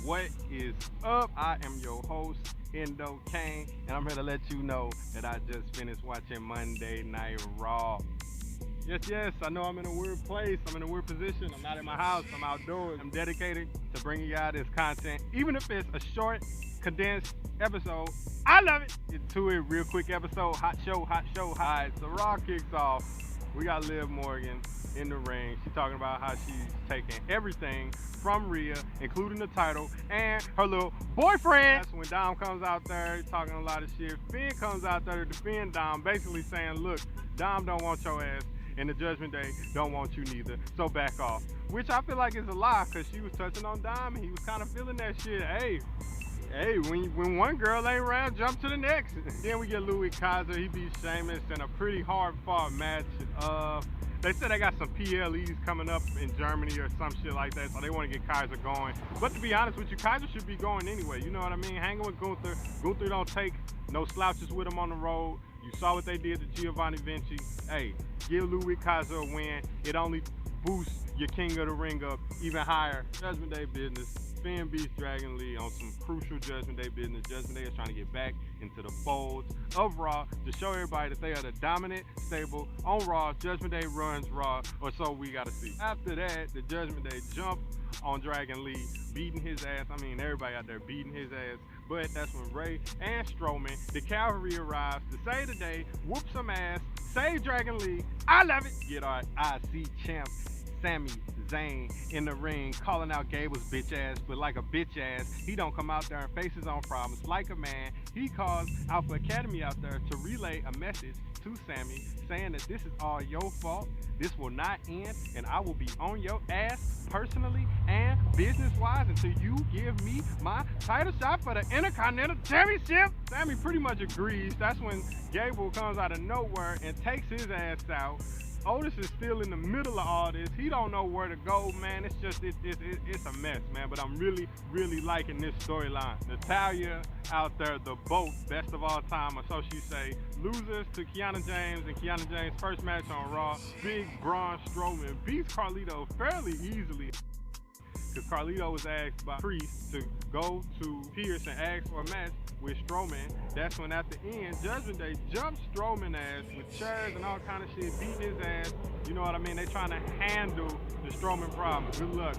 What is up? I am your host, Endo Kane, and I'm here to let you know that I just finished watching Monday Night Raw. Yes, I know I'm in a weird place. I'm in a weird position. I'm not in my house. I'm outdoors. I'm dedicated to bringing y'all this content, even if it's a short, condensed episode. I love it. Get to it, real quick episode. Hot show. All right, so Raw kicks off. We got Liv Morgan in the ring. She's talking about how she's taking everything from Rhea, including the title, and her little boyfriend. That's when Dom comes out there talking a lot of shit. Finn comes out there to defend Dom, basically saying, look, Dom don't want your ass, and the Judgment Day don't want you neither, so back off. Which I feel like is a lie, because she was touching on Dom, and he was kind of feeling that shit. Hey, when one girl ain't around, jump to the next. Then we get Louis Kaiser. He beats Sheamus in a pretty hard-fought match. They said they got some PLEs coming up in Germany or some shit like that, so they want to get Kaiser going. But to be honest with you, Kaiser should be going anyway. You know what I mean? Hanging with Gunther. Gunther don't take no slouches with him on the road. You saw what they did to Giovanni Vinci. Hey, give Louis Kaiser a win. It only boosts your King of the Ring up even higher. Judgment Day business. Finn beats Dragon Lee on some crucial Judgment Day business. Judgment Day is trying to get back into the folds of Raw to show everybody that they are the dominant stable on Raw. Judgment Day runs Raw, or so we gotta see. After that, the Judgment Day jump on Dragon Lee, beating his ass. I mean, everybody out there beating his ass. But that's when Ray and Strowman, the cavalry, arrives to save the day, whoop some ass, save Dragon Lee. I love it. Get our IC champ Sami Zayn in the ring, calling out Gable's bitch ass, but like a bitch ass, he don't come out there and face his own problems like a man. He calls Alpha Academy out there to relay a message to Sami, saying that this is all your fault, this will not end, and I will be on your ass personally and business-wise until you give me my title shot for the Intercontinental Championship. Sami pretty much agrees. That's when Gable comes out of nowhere and takes his ass out. Otis is still in the middle of all this. He don't know where to go, man. It's just, it's a mess, man. But I'm really liking this storyline. Natalya out there, the boat, best of all time, or so she say. Loses to Kiana James, and Kiana James' first match on Raw. Big Braun Strowman beats Carlito fairly easily, because Carlito was asked by Priest to go to Pierce and ask for a match with Strowman. That's when at the end, Judgment Day jumps Strowman ass with chairs and all kind of shit, beating his ass. You know what I mean? They trying to handle the Strowman problem. Good luck.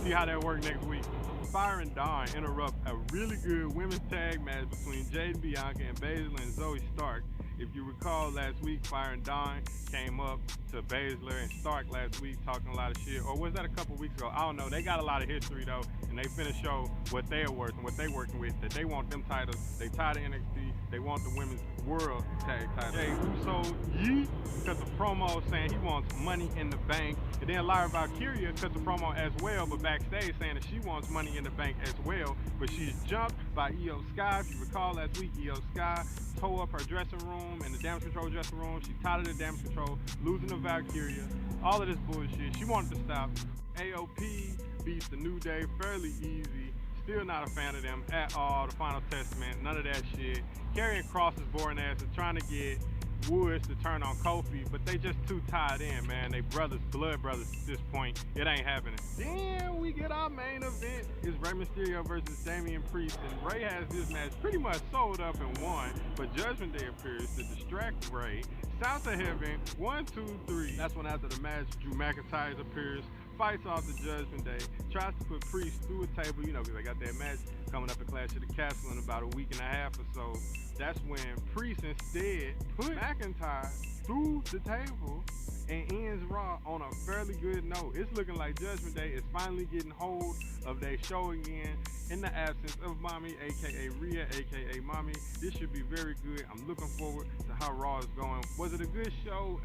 See how that works next week. Fire and Dawn interrupt a really good women's tag match between Jade and Bianca and Baszler and Zoe Stark. If you recall, last week, Fire and Dawn came up to Baszler and Stark last week talking a lot of shit. Or was that a couple weeks ago? I don't know. They got a lot of history, though, and they finna show what they're worth and what they working with, that they want them titles. They tied to NXT. They want the women's world tag title. Jey Uso yeet because the promo saying he wants money in the bank. And then Lyra Valkyria cut the promo as well, but backstage saying that she wants money in the bank as well. But she's jumped by Io Sky. If you recall last week, Io Sky tore up her dressing room in the Damage Control dressing room. She tied to the Damage Control, losing to Valkyria. All of this bullshit. She wanted to stop. AOP beats the New Day fairly easy. Still not a fan of them at all. The Final Testament, none of that shit. Karrion Kross's boring ass is trying to get Woods to turn on Kofi, but they just too tied in, man. They brothers, blood brothers at this point. It ain't happening. Then we get our main event. It's Rey Mysterio versus Damian Priest, and Rey has this match pretty much sold up and won, but Judgment Day appears to distract Rey. South of Heaven, 1, 2, 3. That's when after the match, Drew McIntyre appears, fights off the Judgment Day, tries to put Priest through a table, you know, because they got that match coming up at Clash of the Castle in about a week and a half or so. That's when Priest instead put McIntyre through the table and ends Raw on a fairly good note. It's looking like Judgment Day is finally getting hold of their show again in the absence of Mommy, aka Rhea, aka Mommy. This should be very good. I'm looking forward to how Raw is going. Was it a good show?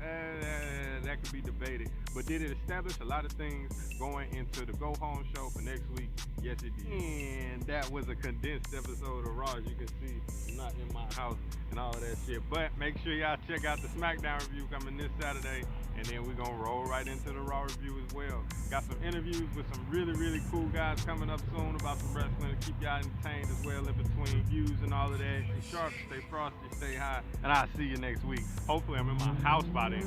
That could be debated. But did it establish a lot of things going into the Go Home show for next week? Yes, it did. And that was a condensed episode of Raw. As you can see, I'm not in my house and all of that shit. But make sure y'all check out the SmackDown review coming this Saturday. And then we're going to roll right into the Raw review as well. Got some interviews with some really cool guys coming up soon about some wrestling to keep y'all entertained as well in between views and all of that. Stay sharp, stay frosty, stay high. And I'll see you next week. Hopefully I'm in my house by then.